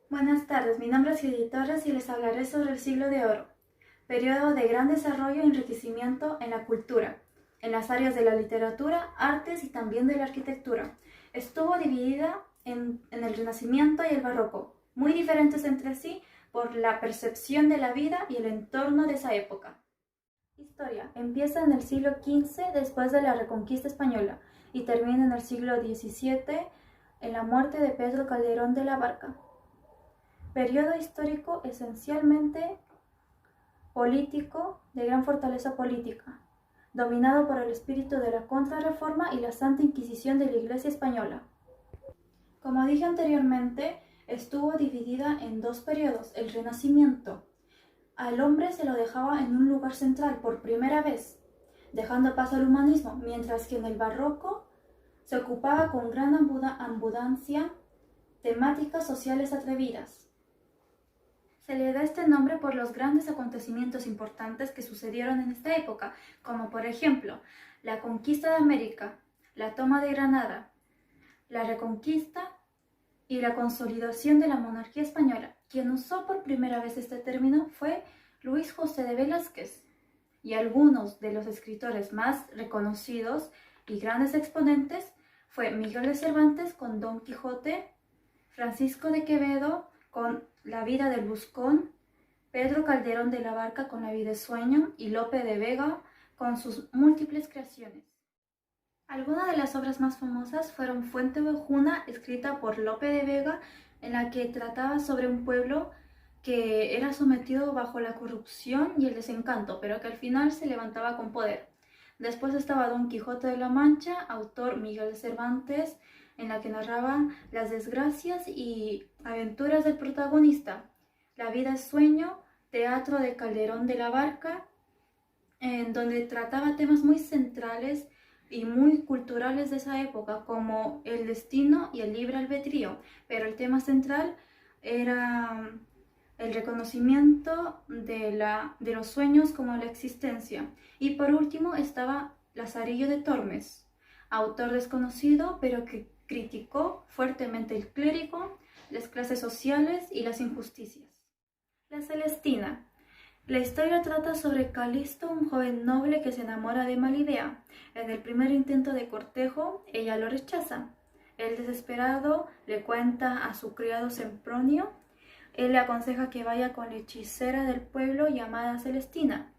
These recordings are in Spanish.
Buenas tardes, mi nombre es Judith Torres y les hablaré sobre el Siglo de Oro, periodo de gran desarrollo y enriquecimiento en la cultura, en las áreas de la literatura, artes y también de la arquitectura. Estuvo dividida en el Renacimiento y el Barroco, muy diferentes entre sí por la percepción de la vida y el entorno de esa época. Historia. Empieza en el siglo XV después de la Reconquista Española y termina en el siglo XVII en la muerte de Pedro Calderón de la Barca. Periodo histórico esencialmente político, de gran fortaleza política, dominado por el espíritu de la Contrarreforma y la Santa Inquisición de la Iglesia Española. Como dije anteriormente, estuvo dividida en dos periodos, el Renacimiento. Al hombre se lo dejaba en un lugar central por primera vez, dejando paso al humanismo, mientras que en el Barroco se ocupaba con gran abundancia temáticas sociales atrevidas. Se le da este nombre por los grandes acontecimientos importantes que sucedieron en esta época, como por ejemplo la conquista de América, la toma de Granada, la reconquista y la consolidación de la monarquía española. Quien usó por primera vez este término fue Luis José de Velázquez, y algunos de los escritores más reconocidos y grandes exponentes fue Miguel de Cervantes con Don Quijote, Francisco de Quevedo con La vida del Buscón, Pedro Calderón de la Barca con La vida es sueño y Lope de Vega con sus múltiples creaciones. Algunas de las obras más famosas fueron Fuente Ovejuna, escrita por Lope de Vega, en la que trataba sobre un pueblo que era sometido bajo la corrupción y el desencanto, pero que al final se levantaba con poder. Después estaba Don Quijote de la Mancha, autor Miguel de Cervantes, en la que narraba las desgracias y aventuras del protagonista. La vida es sueño, teatro de Calderón de la Barca, en donde trataba temas muy centrales y muy culturales de esa época, como el destino y el libre albedrío, pero el tema central era el reconocimiento de los sueños como la existencia. Y por último estaba Lazarillo de Tormes, autor desconocido, pero que criticó fuertemente el clérigo, las clases sociales y las injusticias. La Celestina. La historia trata sobre Calisto, un joven noble que se enamora de Malibea. En el primer intento de cortejo, ella lo rechaza. El desesperado le cuenta a su criado Sempronio. Él le aconseja que vaya con la hechicera del pueblo llamada Celestina.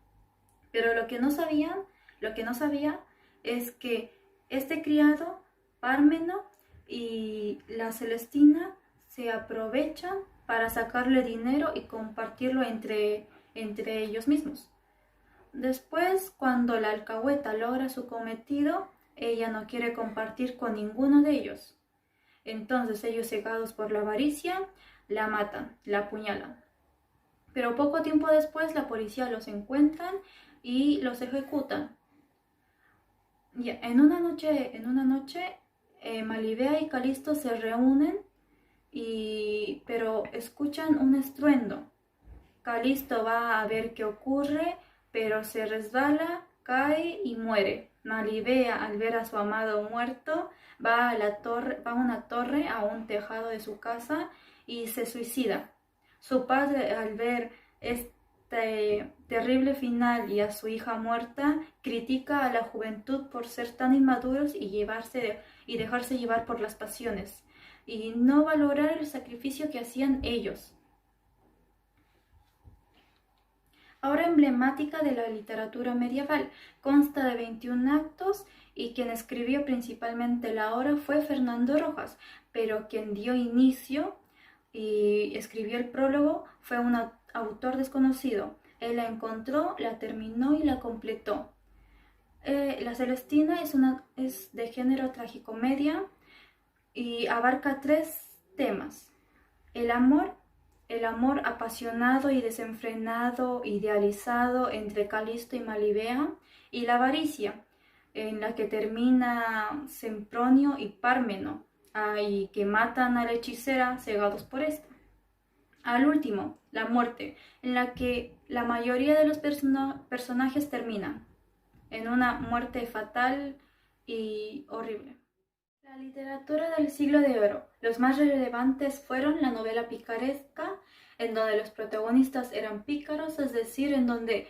Pero lo que no sabía es que este criado, Pármeno, y la Celestina se aprovechan para sacarle dinero y compartirlo entre ellos mismos. Después, cuando la alcahueta logra su cometido, ella no quiere compartir con ninguno de ellos. Entonces ellos, cegados por la avaricia, la matan, la apuñalan. Pero poco tiempo después la policía los encuentran y los ejecutan. Y en una noche, Malibea y Calisto se reúnen, pero escuchan un estruendo. Calisto va a ver qué ocurre, pero se resbala, cae y muere. Malibea, al ver a su amado muerto, va a una torre, a un tejado de su casa y se suicida. Su padre, al ver este terrible final y a su hija muerta, critica a la juventud por ser tan inmaduros y dejarse llevar por las pasiones y no valorar el sacrificio que hacían ellos. Obra emblemática de la literatura medieval, consta de 21 actos y quien escribió principalmente la obra fue Fernando Rojas, pero quien dio inicio y escribió el prólogo fue un autor desconocido. Él la encontró, la terminó y la completó. La Celestina es de género tragicomedia y abarca 3 temas: el amor apasionado y desenfrenado, idealizado entre Calisto y Malibea, y la avaricia, en la que termina Sempronio y Pármeno, y que matan a la hechicera cegados por esta. Al último, la muerte, en la que la mayoría de los personajes terminan en una muerte fatal y horrible. La literatura del siglo de oro. Los más relevantes fueron la novela picaresca, en donde los protagonistas eran pícaros, es decir, en donde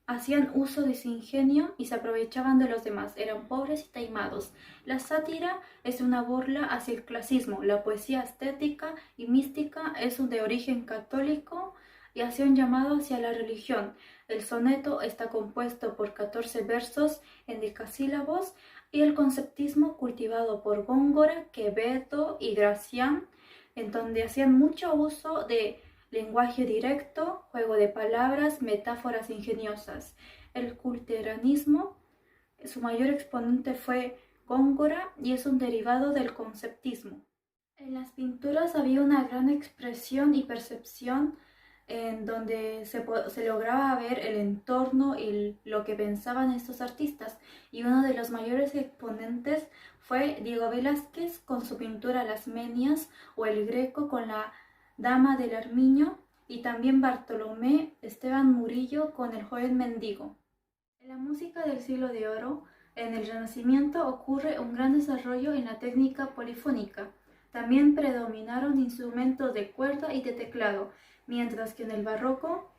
hacían uso de su ingenio y se aprovechaban de los demás, eran pobres y taimados. La sátira es una burla hacia el clasismo, la poesía estética y mística es de origen católico y hacía un llamado hacia la religión. El soneto está compuesto por 14 versos en decasílabos y el conceptismo cultivado por Góngora, Quevedo y Gracián, en donde hacían mucho uso de lenguaje directo, juego de palabras, metáforas ingeniosas. El culteranismo, su mayor exponente fue Góngora y es un derivado del conceptismo. En las pinturas había una gran expresión y percepción en donde se lograba ver el entorno y lo que pensaban estos artistas. Y uno de los mayores exponentes fue Diego Velázquez con su pintura Las Menias o el Greco con la Dama del Armiño y también Bartolomé Esteban Murillo con el joven mendigo. En la música del siglo de oro, en el Renacimiento ocurre un gran desarrollo en la técnica polifónica. También predominaron instrumentos de cuerda y de teclado, mientras que en el Barroco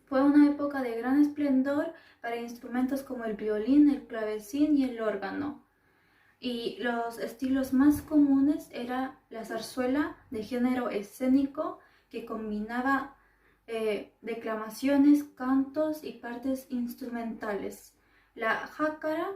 fue una época de gran esplendor para instrumentos como el violín, el clavecín y el órgano. Y los estilos más comunes era la zarzuela de género escénico que combinaba declamaciones, cantos y partes instrumentales. La jácara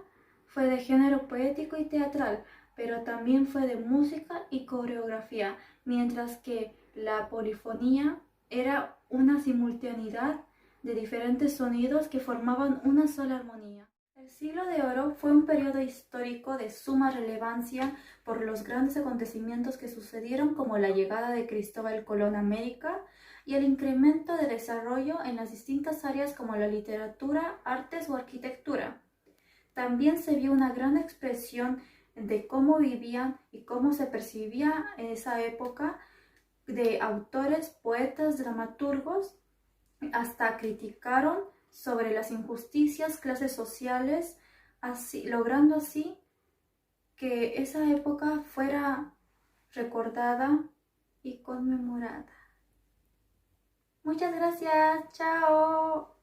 fue de género poético y teatral, pero también fue de música y coreografía, mientras que la polifonía era una simultaneidad de diferentes sonidos que formaban una sola armonía. El siglo de oro fue un periodo histórico de suma relevancia por los grandes acontecimientos que sucedieron, como la llegada de Cristóbal Colón a América y el incremento de desarrollo en las distintas áreas como la literatura, artes o arquitectura. También se vio una gran expresión de cómo vivían y cómo se percibía en esa época de autores, poetas, dramaturgos, hasta criticaron sobre las injusticias, clases sociales, logrando así que esa época fuera recordada y conmemorada. Muchas gracias, chao.